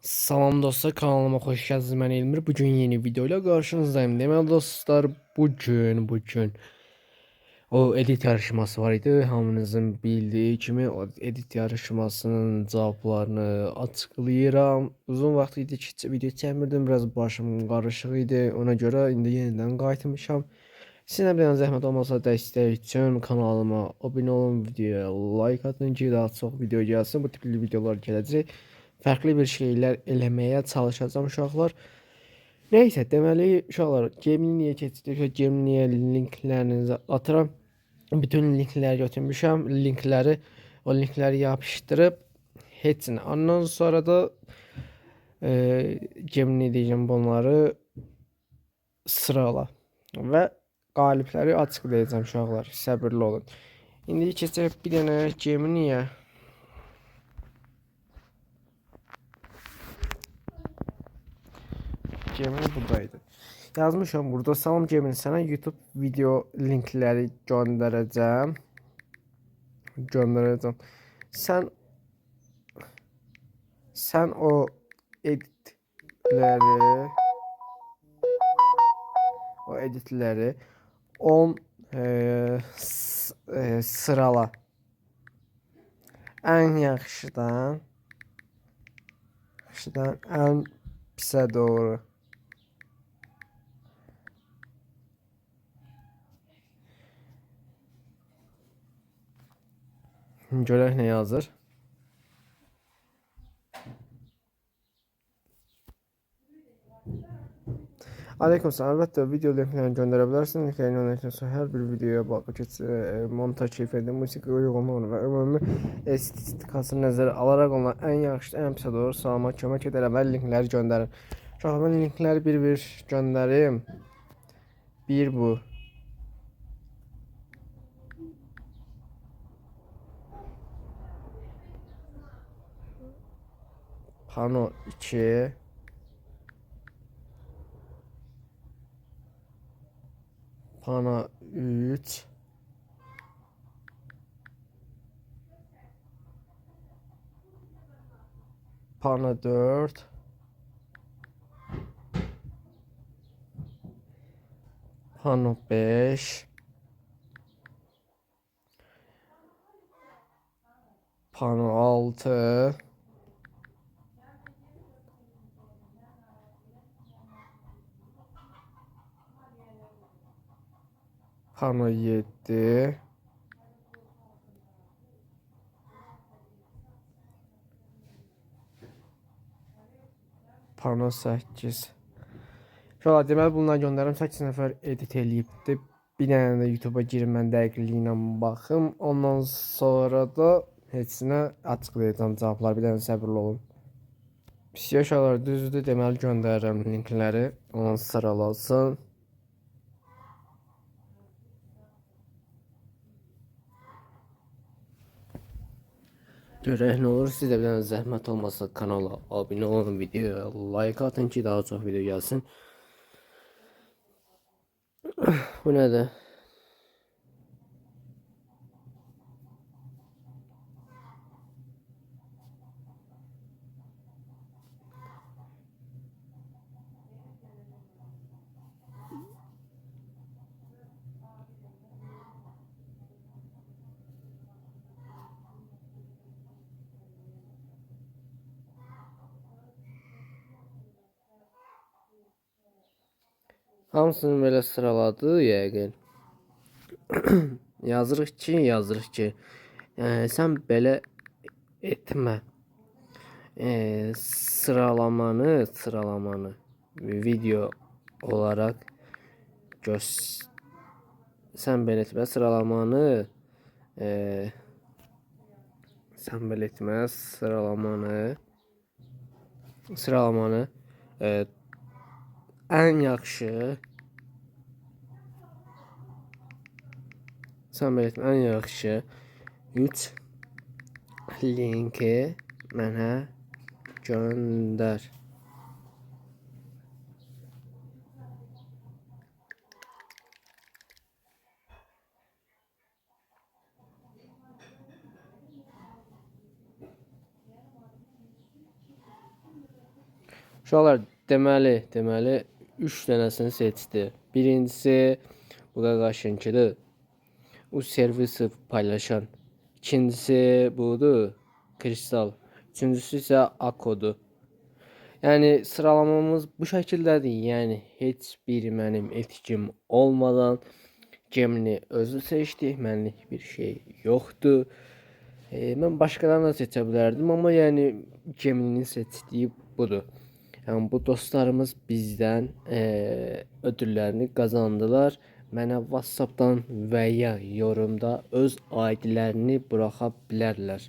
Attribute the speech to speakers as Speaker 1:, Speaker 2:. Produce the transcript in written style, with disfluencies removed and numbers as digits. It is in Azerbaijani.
Speaker 1: Salam dostlar, kanalıma xoş gəldiniz. Mən Elmir. Bugün yeni video ilə qarşınızdayım. Deməli dostlar, bugün o edit yarışması var idi. Hamınızın bildiyi kimi o edit yarışmasının cavablarını açıqlayıram. Uzun vaxt idi ki video çəkmirdim. Biraz başım qarışıq idi. Ona görə indi yenidən qayıtmışam. Sizə bir dənə zəhmət olmasa dəstək üçün kanalıma abunə olun, videoya like atın ki, daha çox video gəlsin. Bu tipli videolar gələcək. Fərqli bir şeylər eləməyə çalışacağım uşaqlar. Nəysə, deməli uşaqlar, Gemini-yə keçdik. Gemini-yə linklərinizi atıram. Bütün linkləri götürmüşəm. O linkləri yapışdırıb heç nə. Ondan sonra da Gemini deyəcəm bunları sırala və qalibləri açıqlayacağam uşaqlar. Səbirli olun. İndi keçək bir dənə Gemini-yə. Gemini buradaydı. Yazmışam burada. Salam Gemini, sənə YouTube video linkləri göndərəcəm. Sən o editləri 10 sırala. Ən yaxşıdan ən pisə doğru. Görək nə yazır. Aleykümselam. Əlbəttə video linklərini göndərə bilərsən. Linklərini yönəltdikdən sonra hər bir videoya baxıb montaj keyfiyyətində, musiqi uyğunluğunu və ümumi estetikasını nəzərə alaraq onlar ən yaxşı, ən pisə doğru salama kömək edər və linkləri göndərin. Uşaqlar, mən linkləri bir göndərim. Bir bu. Pano 2. Pano 3. Pano 4. Pano 5. Pano 6. Pano 7. Pano 8. Şöyle deməli bunları göndərim. 8 nəfər edit eləyibdi. Bir dənə də YouTube-a girim, mən dəqiqliyinə baxım. Ondan sonra da heç nə açıqlayacağım cavablar. Bir dənə səbirli olun. Uşaqlar, düzdür, deməli göndərirəm linkləri. Onun sıralasın. Görək nə olur. Sizə bir dənə zəhmət olmasa kanala abunə olun, videoya like atın ki, daha çox video gəlsin. Bu nədir? Hamısını belə sıraladı yəqin. Yazırıq ki, sən belə etmə. Sıralamanı video olarak sən belə etmə, sıralamanı ən yaxşı sən belə etmə, ən yaxşı 3 linki mənə göndər. Uşaqlar, deməli 3 dənəsini seçdi. Birincisi bu qaqaşınkidir. O servisi paylaşan. İkincisi budur, Kristal. Üçüncüsü isə Akodur. Yəni sıralamamız bu şəkildədir. Yəni heç bir mənim etkim olmadan Gemini özü seçdi. Mənlik bir şey yoxdur. Mən başqalarını da seçə bilərdim, amma yəni Gemini seçdiyi budur. Yəni bu dostlarımız bizdən ödüllərini qazandılar. Mənə WhatsApp-dan və ya yorumda öz ID-lərini buraxa bilərlər.